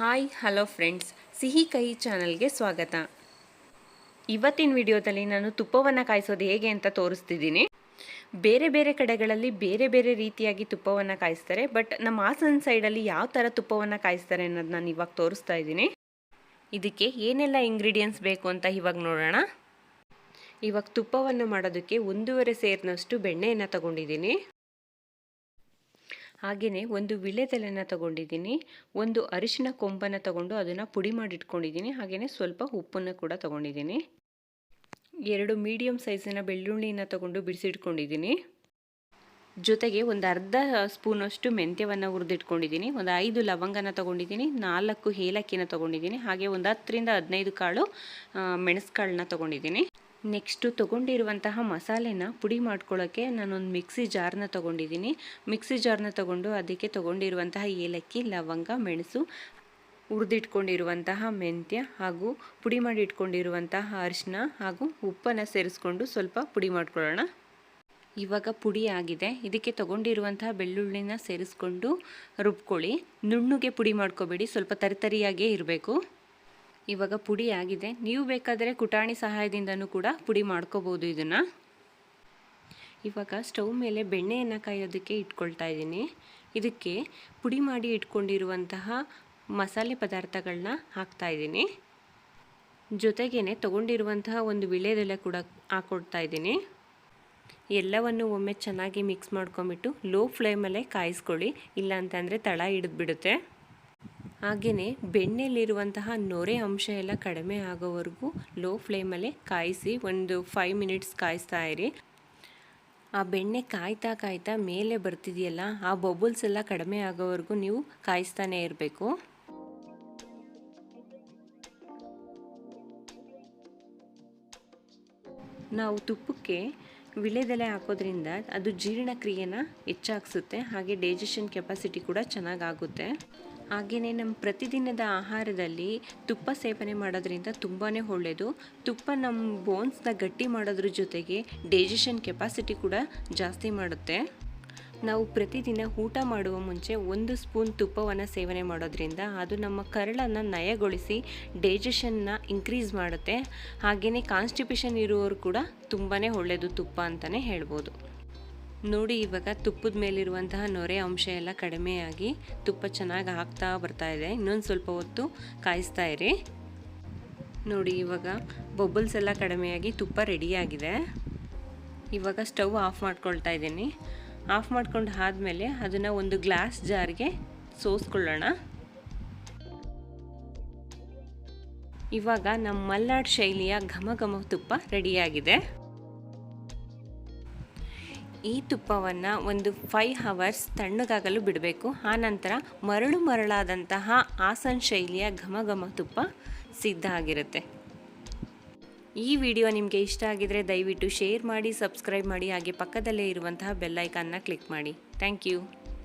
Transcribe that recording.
Hi hello friends, ಸಿಹಿ ಕಹಿ ಚಾನಲ್ಗೆ ಸ್ವಾಗತ. ಇವತ್ತಿನ ವಿಡಿಯೋದಲ್ಲಿ ನಾನು ತುಪ್ಪವನ್ನು ಕಾಯಿಸೋದು ಹೇಗೆ ಅಂತ ತೋರಿಸ್ತಿದ್ದೀನಿ. ಬೇರೆ ಬೇರೆ ಕಡೆಗಳಲ್ಲಿ ಬೇರೆ ಬೇರೆ ರೀತಿಯಾಗಿ ತುಪ್ಪವನ್ನು ಕಾಯಿಸ್ತಾರೆ, ಬಟ್ ನಮ್ಮ ಹಾಸನ ಸೈಡಲ್ಲಿ ಯಾವ ಥರ ತುಪ್ಪವನ್ನು ಕಾಯಿಸ್ತಾರೆ ಅನ್ನೋದು ನಾನು ಇವಾಗ ತೋರಿಸ್ತಾ ಇದ್ದೀನಿ. ಇದಕ್ಕೆ ಏನೆಲ್ಲ ಇಂಗ್ರೀಡಿಯೆಂಟ್ಸ್ ಬೇಕು ಅಂತ ಇವಾಗ ನೋಡೋಣ. ಇವಾಗ ತುಪ್ಪವನ್ನು ಮಾಡೋದಕ್ಕೆ 1.5 ಸೇರಿನಷ್ಟು ಬೆಣ್ಣೆಯನ್ನು ತಗೊಂಡಿದ್ದೀನಿ. ಹಾಗೆಯೇ ಒಂದು ವಿಳೆದೆಲೆನ ತಗೊಂಡಿದ್ದೀನಿ, ಒಂದು ಅರಿಶಿನ ಕೊಂಬನ್ನು ತಗೊಂಡು ಅದನ್ನು ಪುಡಿ ಮಾಡಿ ಇಟ್ಕೊಂಡಿದ್ದೀನಿ. ಹಾಗೆಯೇ ಸ್ವಲ್ಪ ಉಪ್ಪನ್ನು ಕೂಡ ತಗೊಂಡಿದ್ದೀನಿ. 2 ಮೀಡಿಯಮ್ ಸೈಜಿನ ಬೆಳ್ಳುಳ್ಳಿನ ತಗೊಂಡು ಬಿಡಿಸಿಟ್ಕೊಂಡಿದ್ದೀನಿ. ಜೊತೆಗೆ ಒಂದು ಅರ್ಧ ಸ್ಪೂನಷ್ಟು ಮೆಂತ್ಯವನ್ನು ಹುರಿದಿಟ್ಕೊಂಡಿದ್ದೀನಿ. ಒಂದು 5 ಲವಂಗನ ತಗೊಂಡಿದ್ದೀನಿ, 4 ಏಲಕ್ಕಿನ ತಗೊಂಡಿದ್ದೀನಿ. ಹಾಗೆ ಒಂದು 10 ರಿಂದ 15 ಕಾಳು ಮೆಣಸುಕಾಳನ್ನ ತಗೊಂಡಿದ್ದೀನಿ. ನೆಕ್ಸ್ಟು ತೊಗೊಂಡಿರುವಂತಹ ಮಸಾಲೆನ ಪುಡಿ ಮಾಡ್ಕೊಳ್ಳೋಕ್ಕೆ ನಾನೊಂದು ಮಿಕ್ಸಿ ಜಾರ್ನ ತೊಗೊಂಡಿದ್ದೀನಿ. ಮಿಕ್ಸಿ ಜಾರ್ನ ತೊಗೊಂಡು ಅದಕ್ಕೆ ತೊಗೊಂಡಿರುವಂತಹ ಏಲಕ್ಕಿ, ಲವಂಗ, ಮೆಣಸು, ಹುರಿದಿಟ್ಕೊಂಡಿರುವಂತಹ ಮೆಂತ್ಯ ಹಾಗೂ ಪುಡಿ ಮಾಡಿ ಇಟ್ಕೊಂಡಿರುವಂತಹ ಅರಿಶಿನ ಹಾಗೂ ಉಪ್ಪನ್ನು ಸೇರಿಸ್ಕೊಂಡು ಸ್ವಲ್ಪ ಪುಡಿ ಮಾಡ್ಕೊಳ್ಳೋಣ. ಇವಾಗ ಪುಡಿ ಆಗಿದೆ. ಇದಕ್ಕೆ ತೊಗೊಂಡಿರುವಂತಹ ಬೆಳ್ಳುಳ್ಳಿನ ಸೇರಿಸ್ಕೊಂಡು ರುಬ್ಕೊಳ್ಳಿ. ನುಣ್ಣಗೆ ಪುಡಿ ಮಾಡ್ಕೋಬೇಡಿ, ಸ್ವಲ್ಪ ತರಿತರಿಯಾಗೇ ಇರಬೇಕು. ಇವಾಗ ಪುಡಿ ಆಗಿದೆ. ನೀವು ಬೇಕಾದರೆ ಕುಟಾಣಿ ಸಹಾಯದಿಂದನೂ ಕೂಡ ಪುಡಿ ಮಾಡ್ಕೋಬೋದು ಇದನ್ನು. ಇವಾಗ ಸ್ಟವ್ ಮೇಲೆ ಬೆಣ್ಣೆಯನ್ನು ಕಾಯೋದಕ್ಕೆ ಇಟ್ಕೊಳ್ತಾ ಇದ್ದೀನಿ. ಇದಕ್ಕೆ ಪುಡಿ ಮಾಡಿ ಇಟ್ಕೊಂಡಿರುವಂತಹ ಮಸಾಲೆ ಪದಾರ್ಥಗಳನ್ನ ಹಾಕ್ತಾ ಇದ್ದೀನಿ. ಜೊತೆಗೇ ತೊಗೊಂಡಿರುವಂತಹ ಒಂದು ವಿಳೆದೆಲೆ ಕೂಡ ಹಾಕ್ಕೊಳ್ತಾ ಇದ್ದೀನಿ. ಎಲ್ಲವನ್ನು ಒಮ್ಮೆ ಚೆನ್ನಾಗಿ ಮಿಕ್ಸ್ ಮಾಡ್ಕೊಂಬಿಟ್ಟು ಲೋ ಫ್ಲೇಮಲ್ಲೇ ಕಾಯಿಸ್ಕೊಳ್ಳಿ, ಇಲ್ಲಾಂತಂದರೆ ತಳ ಹಿಡಿದ್ಬಿಡುತ್ತೆ. ಹಾಗೆಯೇ ಬೆಣ್ಣೆಯಲ್ಲಿರುವಂತಹ ನೊರೆ ಅಂಶ ಎಲ್ಲ ಕಡಿಮೆ ಆಗೋವರೆಗೂ ಲೋ ಫ್ಲೇಮಲ್ಲೇ ಕಾಯಿಸಿ ಒಂದು 5 ಮಿನಿಟ್ಸ್ ಕಾಯಿಸ್ತಾ ಇರಿ. ಆ ಬೆಣ್ಣೆ ಕಾಯ್ತಾ ಕಾಯ್ತಾ ಮೇಲೆ ಬರ್ತಿದೆಯಲ್ಲ, ಆ ಬಬಲ್ಸ್ ಎಲ್ಲ ಕಡಿಮೆ ಆಗೋವರೆಗೂ ನೀವು ಕಾಯಿಸ್ತಾನೆ ಇರಬೇಕು. ನಾವು ತುಪ್ಪಕ್ಕೆ ವಿಳೆದೆಲೆ ಹಾಕೋದ್ರಿಂದ ಅದು ಜೀರ್ಣಕ್ರಿಯೆನ ಹೆಚ್ಚಾಗಿಸುತ್ತೆ, ಹಾಗೆ ಡೈಜೆಷನ್ ಕೆಪಾಸಿಟಿ ಕೂಡ ಚೆನ್ನಾಗಾಗುತ್ತೆ. ಹಾಗೆಯೇ ನಮ್ಮ ಪ್ರತಿದಿನದ ಆಹಾರದಲ್ಲಿ ತುಪ್ಪ ಸೇವನೆ ಮಾಡೋದ್ರಿಂದ ತುಂಬಾ ಒಳ್ಳೆಯದು. ತುಪ್ಪ ನಮ್ಮ ಬೋನ್ಸ್ನ ಗಟ್ಟಿ ಮಾಡೋದ್ರ ಜೊತೆಗೆ ಡೈಜೆಷನ್ ಕೆಪಾಸಿಟಿ ಕೂಡ ಜಾಸ್ತಿ ಮಾಡುತ್ತೆ. ನಾವು ಪ್ರತಿದಿನ ಊಟ ಮಾಡುವ ಮುಂಚೆ 1 ಸ್ಪೂನ್ ತುಪ್ಪವನ್ನು ಸೇವನೆ ಮಾಡೋದ್ರಿಂದ ಅದು ನಮ್ಮ ಕರಳನ್ನು ನಯಗೊಳಿಸಿ ಡೈಜೆಷನ್ನ ಇನ್ಕ್ರೀಸ್ ಮಾಡುತ್ತೆ. ಹಾಗೆಯೇ ಕಾನ್ಸ್ಟಿಪೇಷನ್ ಇರುವವರು ಕೂಡ ತುಂಬಾ ಒಳ್ಳೆಯದು ತುಪ್ಪ ಅಂತಲೇ ಹೇಳ್ಬೋದು. ನೋಡಿ, ಇವಾಗ ತುಪ್ಪದ ಮೇಲಿರುವಂತಹ ನೊರೆ ಅಂಶ ಎಲ್ಲ ಕಡಿಮೆಯಾಗಿ ತುಪ್ಪ ಚೆನ್ನಾಗಿ ಹಾಕ್ತಾ ಬರ್ತಾ ಇದೆ. ಇನ್ನೊಂದು ಸ್ವಲ್ಪ ಹೊತ್ತು ಕಾಯಿಸ್ತಾ ಇರಿ. ನೋಡಿ, ಇವಾಗ ಬಬಲ್ಸ್ ಎಲ್ಲ ಕಡಿಮೆಯಾಗಿ ತುಪ್ಪ ರೆಡಿಯಾಗಿದೆ. ಇವಾಗ ಸ್ಟವ್ ಆಫ್ ಮಾಡ್ಕೊಳ್ತಾ ಇದ್ದೀನಿ. ಆಫ್ ಮಾಡ್ಕೊಂಡು ಆದಮೇಲೆ ಅದನ್ನು ಒಂದು ಗ್ಲಾಸ್ ಜಾರ್ಗೆ ಸೋಸ್ಕೊಳ್ಳೋಣ. ಇವಾಗ ನಮ್ಮ ಮಲ್ನಾಡ್ ಶೈಲಿಯ ಘಮ ಘಮ ತುಪ್ಪ ರೆಡಿಯಾಗಿದೆ. ಈ ತುಪ್ಪವನ್ನು ಒಂದು 5 ಅವರ್ಸ್ ತಣ್ಣಗಾಗಲು ಬಿಡಬೇಕು. ಆನಂತರ ಮರಳಾದಂತಹ ಹಾಸನ ಶೈಲಿಯ ಘಮ ಘಮ ತುಪ್ಪ ಸಿದ್ಧ ಆಗಿರುತ್ತೆ. ಈ ವಿಡಿಯೋ ನಿಮಗೆ ಇಷ್ಟ ಆಗಿದರೆ ದಯವಿಟ್ಟು ಶೇರ್ ಮಾಡಿ, ಸಬ್ಸ್ಕ್ರೈಬ್ ಮಾಡಿ, ಹಾಗೆ ಪಕ್ಕದಲ್ಲೇ ಇರುವಂತಹ ಬೆಲ್ ಐಕಾನ್ನ ಕ್ಲಿಕ್ ಮಾಡಿ. Thank you.